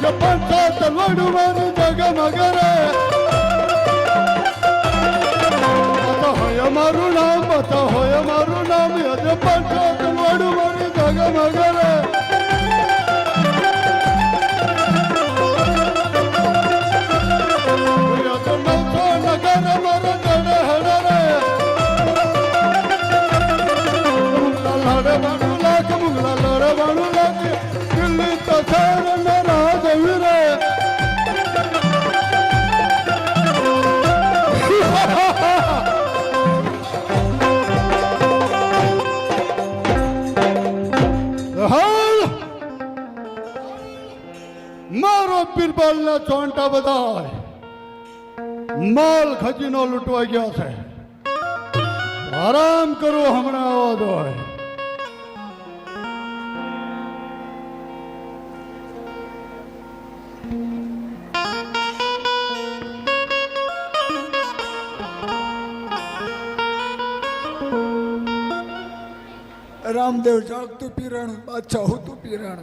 આજે પાંચસો તલવાડું મારું જગમગ રે બતા હોય મારું નામ બતા હોય મારું નામ આજે પાંચસો તલવાડું મારું જગમગ રે મારો પીરબલ ના ચોંટા બધા માલ ખજીનો લૂંટવા ગયા છે આરામ કરો હમણાં આવો દો रामदेव जागतु पीरण बादशाह होतु पीरण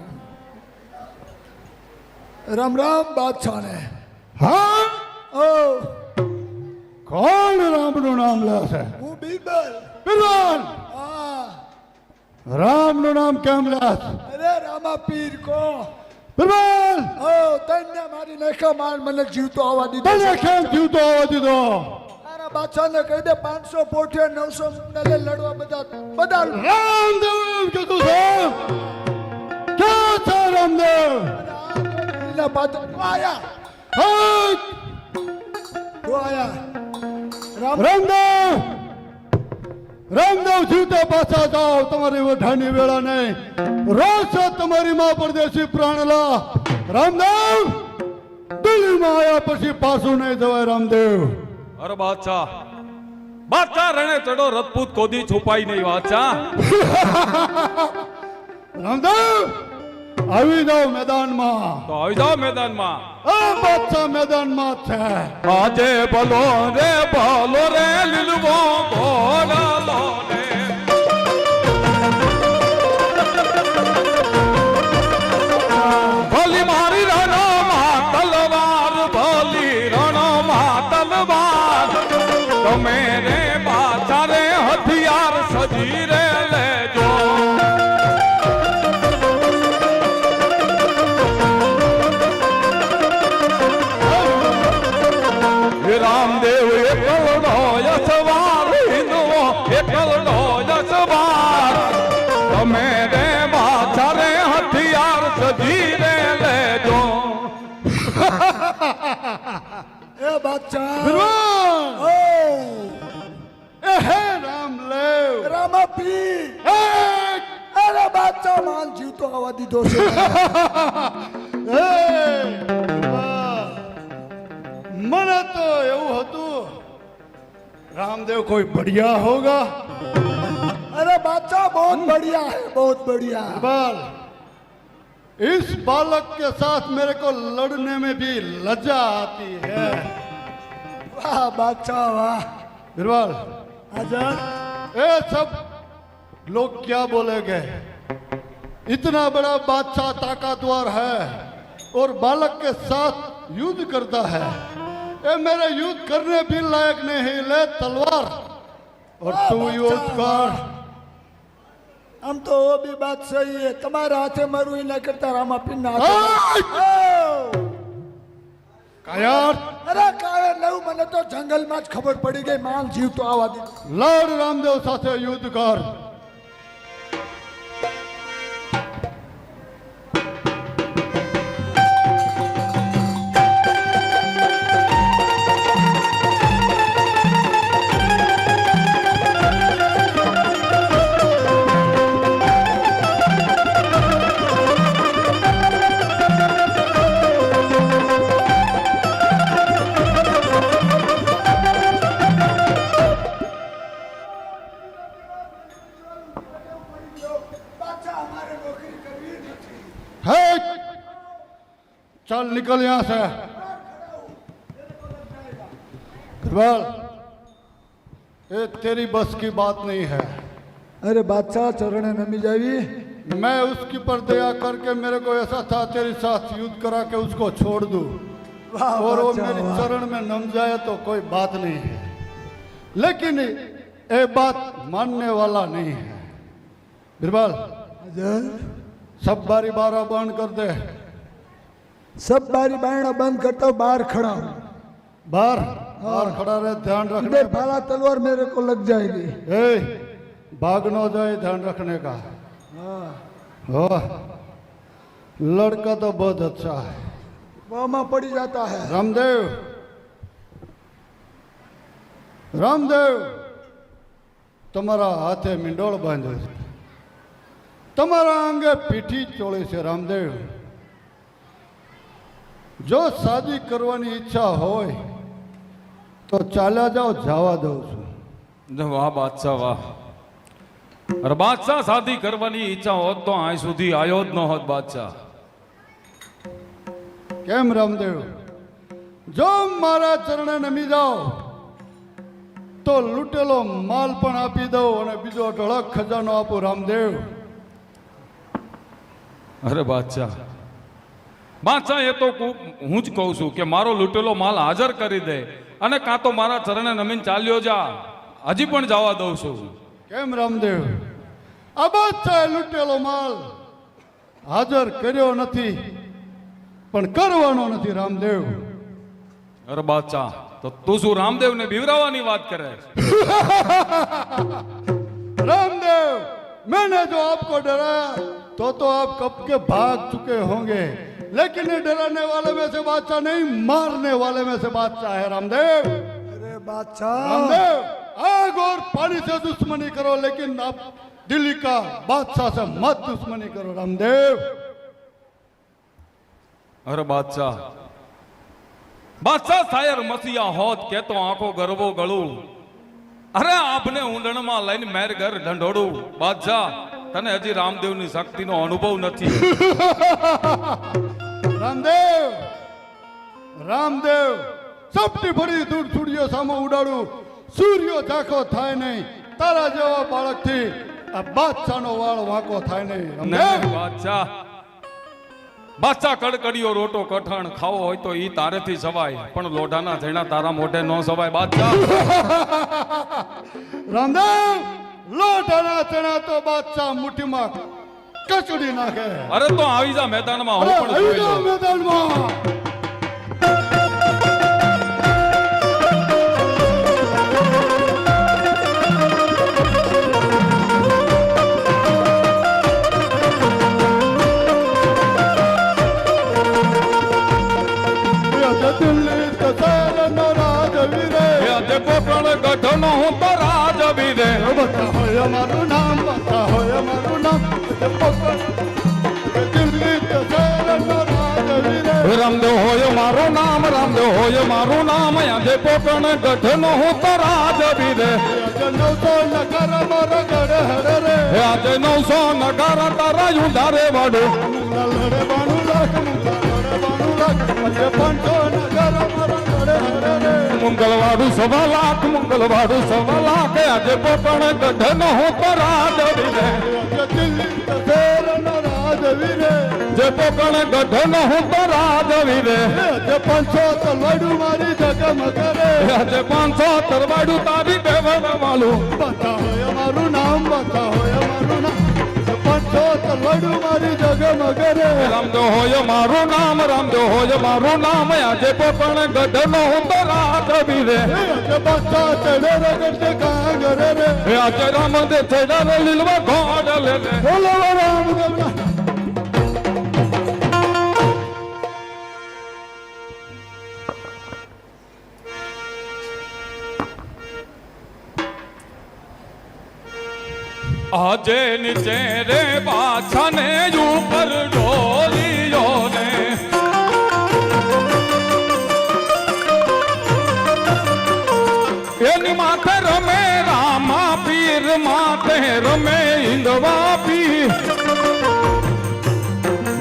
राम राम बादशाह ने હા ओ કોણ રામનું નામ લે છે હું बीरबल પીરબલ हाँ રામનું નામ કેમ લે છે अरे रामा पीर को પીરબલ ओ तन्ने मारी नेखा मार મને જીવતો આવવા દીધો તને કેમ જીવતો આવવા દીધો તારા બાદશાહ ને કહી દે 500 પોઠે 900 મુંડાલે લડવા બધા રામદેવ એમ કીધું છે ક્યાં છે રામદેવ ના બાદ આયા હા તો આયા રામ રામદેવ રામદેવ જીવતા પાછા જાઓ તમારી વઢાની વેળા નહીં રોજ તમારી માં પરદેશી પ્રાણલા રામદેવ દિલ્હીમાં આયા પછી પાછું નહીં જવાય રામદેવ અરે બાદશાહ બાદશાહ રણે ચડો રજપૂત કોદી છુપાઈ નહીં બાદશાહ રામદેવ આવી જાઓ મેદાનમાં તો આવી જાઓ મેદાનમાં આ બાદશાહ મેદાનમાં છે આજે ભલો રે લીલવો ઘોડાલો રે ભલી મારી રણોમાં તલવાર ભલી રણોમાં તલવાર તમે રે બાદશાહ રે હથિયાર સજી રે લેજો રામદેવ એકલનો યશવાર હિંદવો એકલનો યશવાર તમે રે બાદશાહ રે હથિયાર સજી રે લેજો એ બાદશાહ બિરબલ ओ એ હે રામદેવ रामा पीर अरे बादशाह मान जीवतो આવવા દીધો છે મને તો એવું હતું रामदेव कोई बढ़िया होगा अरे बादशाह बहुत बढ़िया है बहुत बढ़िया बल इस बालक के साथ मेरे को लड़ने में भी लज्जा आती है वाह बादशाह वाह बिरबल आजाद ये सब लोग क्या बोलेंगे इतना बड़ा बादशाह ताकतवर है और बालक के साथ युद्ध करता है ये मेरे युद्ध करने भी लायक नहीं ले तलवार और तू युद्ध कर हम तो वो भी बात सही है तुम्हारा हाथे मरू ही ना करता रामा पीर ना यार अरे काळे नव મને તો જંગલમાં જ ખબર પડી ગઈ માન જીવ તો આવા દી लड़ रामदेव साथे युद्ध कर चल निकल यहां से बिरबल ये तेरी बस की बात नहीं है अरे बादशाह चरणे नमी जावी मैं उसकी पर दया करके मेरे को ऐसा था तेरे साथ युद्ध करा के उसको छोड़ दूं वाह और वो बादशाह, मेरे वाह। चरण में नम जाए तो कोई बात नहीं है, लेकिन ये बात मानने वाला नहीं है। बिरबल हाजर सब बारी बारा बंद कर दे, सब बारी बायना बंद करता हूँ, बाहर खड़ा हूँ। बाहर बाहर खड़ा रहे, ध्यान रखने इधर भाला तलवार मेरे को लग जाएगी। ए, भाग न जाए, ध्यान रखने का। हाँ हो लड़का तो बहुत अच्छा है। वहाँ पड़ी जाता है। रामदेव रामदेव તમારા હાથે મીંડોળ બાંધ્યો છે, તમારા અંગે પીઠી ચોળી છે। રામદેવ જો શાદી કરવાની ઈચ્છા હોય તો ચાલ્યા જાઓ, જવા દઉં છું। વાહ બાદશાહ વાહ। અરે બાદશાહ શાદી કરવાની ઈચ્છા હોત તો અહીં સુધી આવ્યો જ ન હોત બાદશાહ। કેમ રામદેવ? જો મારા ચરણે નમી જાઓ તો લૂંટેલો માલ પણ આપી દઉં અને બીજો ઢળક ખજાનો આપું। રામદેવ અરે બાદશાહ બાદશાહ એ તો હું જ કહું છું કે મારો લૂંટેલો માલ હાજર કરી દે અને કાં તો મારા ચરણે નમીન ચાલ્યો જા, હજી પણ જવા દઉં છું। કેમ રામદેવ? આ બાદશાહે લૂંટેલો માલ હાજર કર્યો નથી પણ કરવાનો નથી। રામદેવ અરે બાદશાહ તો તું શું રામદેવને બીવરાવાની વાત કરે? रामदेव मैंने जो आपको डराया तो आप कब के भाग चुके होंगे, लेकिन ये डराने वाले में से बादशाह नहीं, मारने वाले में से बादशाह है। रामदेव अरे बादशाह, रामदेव आग और पानी से दुश्मनी करो, लेकिन आप दिल्ली का बादशाह से मत दुश्मनी करो। रामदेव અરે બાદશાહ બાદશાહ શાયર મસીહા હોત કે તો આંખો ગરબો ગળું, અરે આપને ઊંડણમાં લઈને મેર ઘર ઢંઢોળું। બાદશાહ તને હજી રામદેવની શક્તિનો અનુભવ નથી। रामदेव रामदेव सबकी बड़ी दूर सूर्यो सामो उड़ाड़ू, सूर्यो झाको थाय नहीं, तारा जेवा बाळक थी आ बादशाहनो वाळ वांको थाय नहीं। रामदेव બાદશાહ બાદશાહ કડકડીયો રોટો કઠણ ખાવો હોય તો ઈ તારેથી સવાય, પણ લોઢાના ઝેણા તારા મોઢે ન સવાય। બાદશાહ रामदेव लोटाना चना तो बादशाह मुट्ठी में कचड़ी नाखे। અરે તો આવી જા મેદાનમાં, હું अरे પણ आई જોઈ जाओ લઉં। मैदान में। दिल्ली तो सारा नाराज वीरे, એ આજે પોકળ ગઢનો હું તો રાજવી રે। बता हो हमारू नाम, बता हो हमारू नाम, दिल्ली तो सारा नाराज वीरे। રામદેવ હોય મારું નામ, રામદેવ હોય મારું નામ, આજે પોકળ ગઢનો હું તો રાજવી રે। जनौ तो नगर मोर गढ़ हर रे, એ આજે 900 નગાર તારા ઉધારે વાડો। लड़े बाणू लाख, लड़े बाणू लाख, ये पंचो नगर मोर गढ़ हर रे। મંગળવાડું 1.25 લાખ, મંગળવાડું 1.25 લાખ, આજે પોકળ ગઢનો હું તો રાજવી રે। दिल्ली तो सारा नाराज वीरे, જે પોકળ ગઢનો હું તો રાજવી રે। ये पंचो तो लड़ू मारी जगमग रे। એ આજે 500 તરવાડું તારી દેવળ વાળું। बता हो हमारू नाम, बता हो हमारू नाम, ये पंचो तो लड़ू मारी जगमग रे। રામદેવ હોય મારું નામ, રામદેવ હોય મારું નામ, આજે પોકળ ગઢનો હું તો રાજવી રે। ये बच्चा चढ़े रगड़ के कहाँ करे रे। એ આજે રામદેવ છેડા લીલવા ઘોડ લે લે। बोलो राम देवना। આજે નીચે રે બાદશાહ ને ઉપર ડોલીયો ને, એની માથે રમે રામા પીર, માથે રમે ઈંદવા પીર।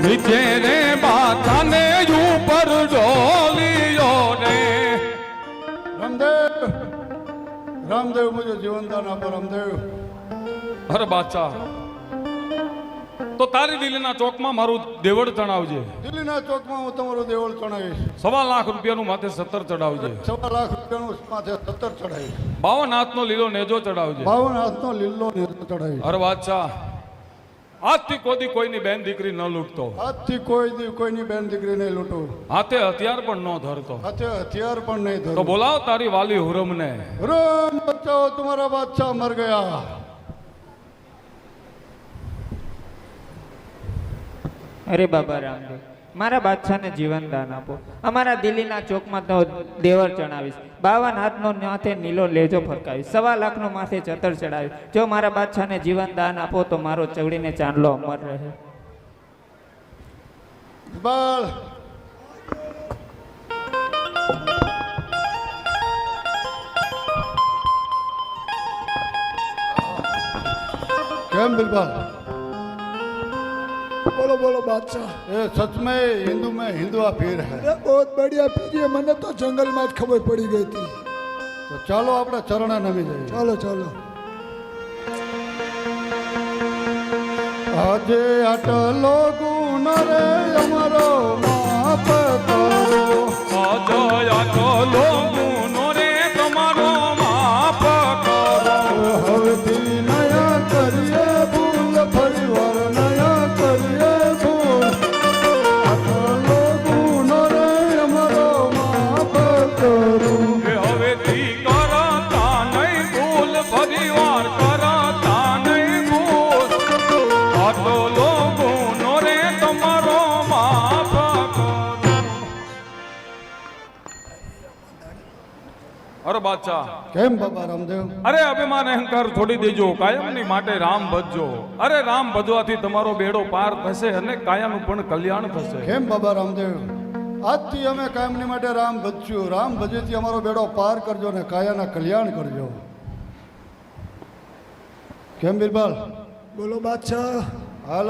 નીચે રે બાદશાહ ને ઉપર ડોલીયો ને। रामदेव रामदेव मुझे जीवन दान आपो। रामदेव અરે બાદશાહ તો તારી દિલ્હીના ચોકમાં મારું દેવળ ચડાવજે. દિલ્હીના ચોકમાં હું તમારું દેવળ ચડાવીશ. 1.25 લાખ રૂપિયાનું માથે 17 ચડાવજે. 1.25 લાખ રૂપિયાનું માથે 17 ચડાવીશ. 52 હાથનો લીલો નેજો ચડાવજે. 52 હાથનો લીલો નેજો ચડાવીશ. અરે બાદશાહ, આજથી કોઈની બેન દીકરી ન લૂંટતો, આજથી કોઈની બેન દીકરી નહીં લૂંટું, હાથે હથિયાર પણ ન ધરતો. હાથે હથિયાર પણ નહીં તો ધરું. બોલાવો તારી વાલી હુરમને. રામ બચાઓ, તમારા બાદશાહ મર ગયા. અરે બાબા રામદેવ, મારા બાદશાહને જીવન દાન આપો. અમારા દિલ્હીના ચોકમાં તો દેવળ ચડાવીશ. 52 હાથનો માથે નીલો લેજો ફરકાવીશ. 1.25 લાખનો માથે 17 ચડાવીશ. જો મારા બાદશાહને જીવન દાન આપો તો મારો ચવડીને ચાંદલો અમર રહે. બાળ કેમ બિરબલ? बोलो बोलो बादशाह। ये सच में हिंदू में हिंदुआ पीर है. अरे बहुत बढ़िया पीर है, मैंने तो जंगल में ज खबर पड़ी गई थी। तो ચાલો આપણે ચરણે નમી જઈએ. चलो चलो। આજે આટલો ગુણ રે અમારો માફ કરો. આજે આટલો ગુનો રે તમારો માફ કરો. હવેથી નયા કરીએ ભૂલ, ફરીવાર નયા કરીએ ભૂલ. આટલો ગુણ રે અમારો માફ કરો. એ હવેથી કરતા નહીં ભૂલ, ફરીવાર કરતા નહીં ભૂલ. આટલો ગુનો રે તમારો માફ કરો. અરે બાદશાહ, કેમ બાબા રામદેવ? અરે અભિમાન અહંકાર છોડી દેજો, કાયમની માટે રામ ભજજો. અરે રામ ભજવાથી તમારો બેડો પાર થશે અને કાયાનું પણ કલ્યાણ થશે. કેમ બાબા રામદેવ? આજથી અમે કાયમની માટે રામ ભજ્યું. રામ ભજેથી અમારો બેડો પાર કરજો ને કાયાના કલ્યાણ કરજો. કેમ બિરબલ? बोलो बादशाह। હાલ